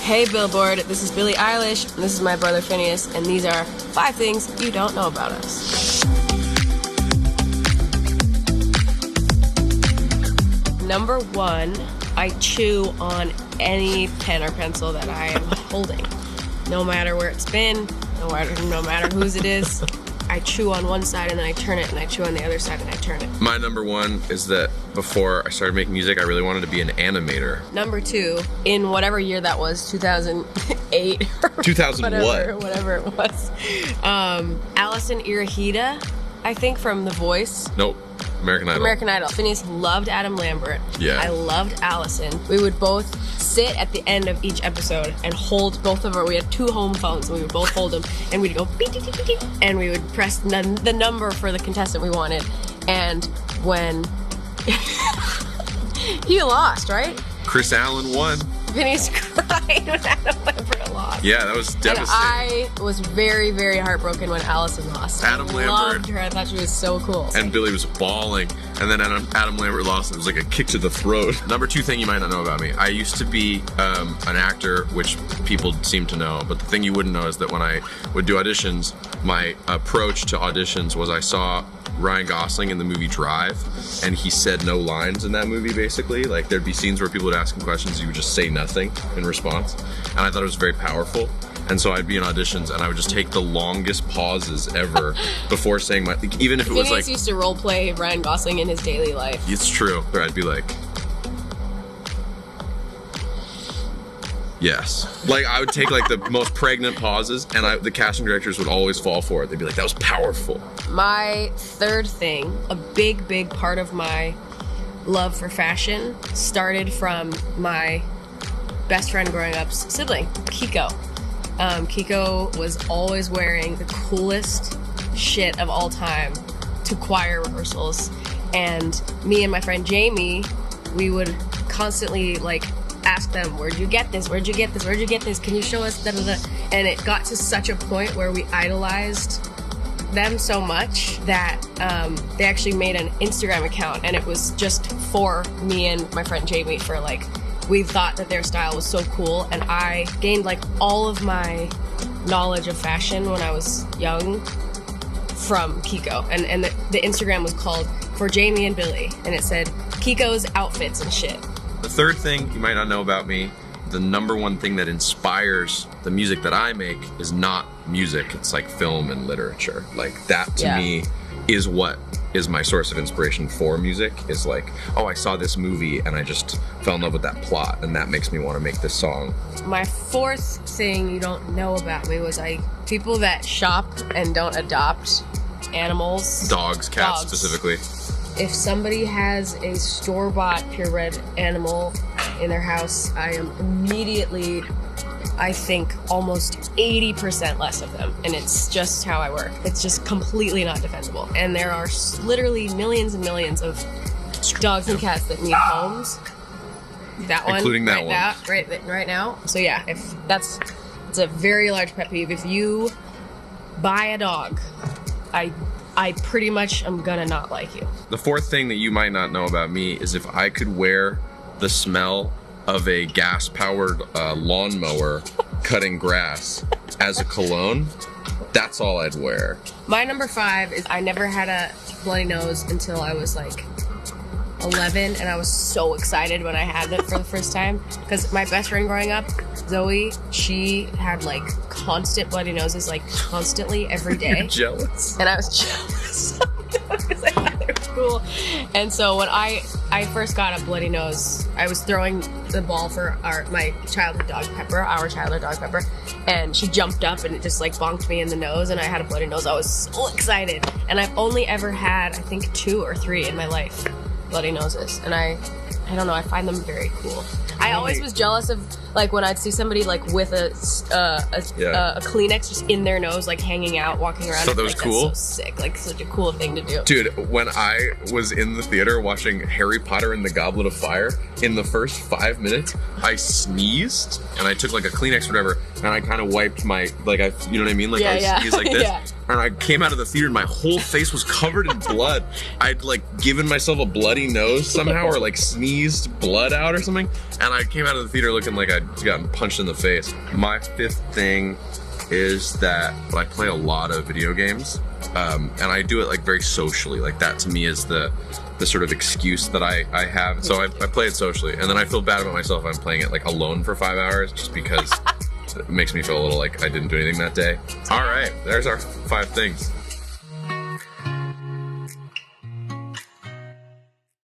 Hey Billboard, this is Billie Eilish, and this is my brother Phineas, and these are 5 things you don't know about us. Number 1, I chew on any pen or pencil that I am holding. No matter where it's been, no matter whose it is, I chew on one side and then I turn it, and I chew on the other side and I turn it. My number 1 is that before I started making music, I really wanted to be an animator. Number 2, in whatever year that was, 2008 or 2000 whatever it was. Allison Irahita, I think, from The Voice. Nope. American Idol. American Idol. Phineas loved Adam Lambert. Yeah. I loved Allison. We would both sit at the end of each episode and hold both of our, we had 2 home phones, and we would both hold them, and we'd go beep, beep, beep, beep, beep, and we would press the number for the contestant we wanted. And when he lost, right? Chris Allen won. Phineas cried when Adam Lambert lost. Yeah, that was devastating. And I was very, very heartbroken when Allison lost. Adam I Lambert. loved her. I thought she was so cool. And Billie was bawling. And then Adam Lambert lost. It was like a kick to the throat. Number 2 thing you might not know about me. I used to be an actor, which people seem to know. But the thing you wouldn't know is that when I would do auditions, my approach to auditions was I saw Ryan Gosling in the movie Drive, and he said no lines in that movie, basically. Like, there'd be scenes where people would ask him questions, he would just say nothing in response. And I thought it was very powerful. And so I'd be in auditions, and I would just take the longest pauses ever before saying my, like, even if it was like... Phineas used to role play Ryan Gosling in his daily life. It's true. Where I'd be like... Yes. Like, I would take like the most pregnant pauses, and the casting directors would always fall for it. They'd be like, that was powerful. My 3rd thing, a big, big part of my love for fashion, started from my best friend growing up's sibling, Kiko. Kiko was always wearing the coolest shit of all time to choir rehearsals. And me and my friend Jamie, we would constantly like ask them, where'd you get this? Where'd you get this? Where'd you get this? Can you show us? Da, da, da. And it got to such a point where we idolized them so much that they actually made an Instagram account, and it was just for me and my friend Jamie for like, we thought that their style was so cool, and I gained like all of my knowledge of fashion when I was young from Kiko. And the Instagram was called For Jamie and Billie, and it said Kiko's outfits and shit. The 3rd thing you might not know about me, the number 1 thing that inspires the music that I make is not music. It's like film and literature. Like, that to me is what is my source of inspiration for music, is like, oh, I saw this movie and I just fell in love with that plot, and that makes me want to make this song. My 4th thing you don't know about me was people that shop and don't adopt animals. Dogs, cats specifically. If somebody has a store-bought purebred animal in their house, I am immediately, I think, almost 80% less of them. And it's just how I work. It's just completely not defensible. And there are literally millions and millions of dogs and cats that need homes. That one. Including that one. Right now. So yeah, it's a very large pet peeve. If you buy a dog, I pretty much am gonna not like you. The 4th thing that you might not know about me is if I could wear the smell of a gas-powered lawnmower cutting grass as a cologne, that's all I'd wear. My number 5 is I never had a bloody nose until I was like 11, and I was so excited when I had it for the first time, because my best friend growing up, Zoe, she had like constant bloody noses, like constantly every day. You're jealous. And I was jealous because I thought they were cool. And so when I first got a bloody nose, I was throwing the ball for my childhood dog Pepper, and she jumped up and it just like bonked me in the nose, and I had a bloody nose. I was so excited, and I've only ever had, I think, 2 or 3 in my life, bloody noses, and I don't know, I find them very cool. I always was jealous of like when I'd see somebody like with a Kleenex just in their nose, like hanging out, walking around. So that was like, cool. That's so sick, like such a cool thing to do. Dude, when I was in the theater watching Harry Potter and the Goblet of Fire, in the first 5 minutes, I sneezed and I took like a Kleenex or whatever, and I kind of wiped my, like, you know what I mean? Like I sneezed like this. and I came out of the theater and my whole face was covered in blood. I'd like given myself a bloody nose somehow, or like sneezed blood out or something, and I came out of the theater looking like I'd gotten punched in the face. My fifth thing is that I play a lot of video games, and I do it like very socially. Like that to me is the sort of excuse that I have. So I play it socially, and then I feel bad about myself if I'm playing it like alone for 5 hours, just because it makes me feel a little like I didn't do anything that day. All right, there's our 5 things.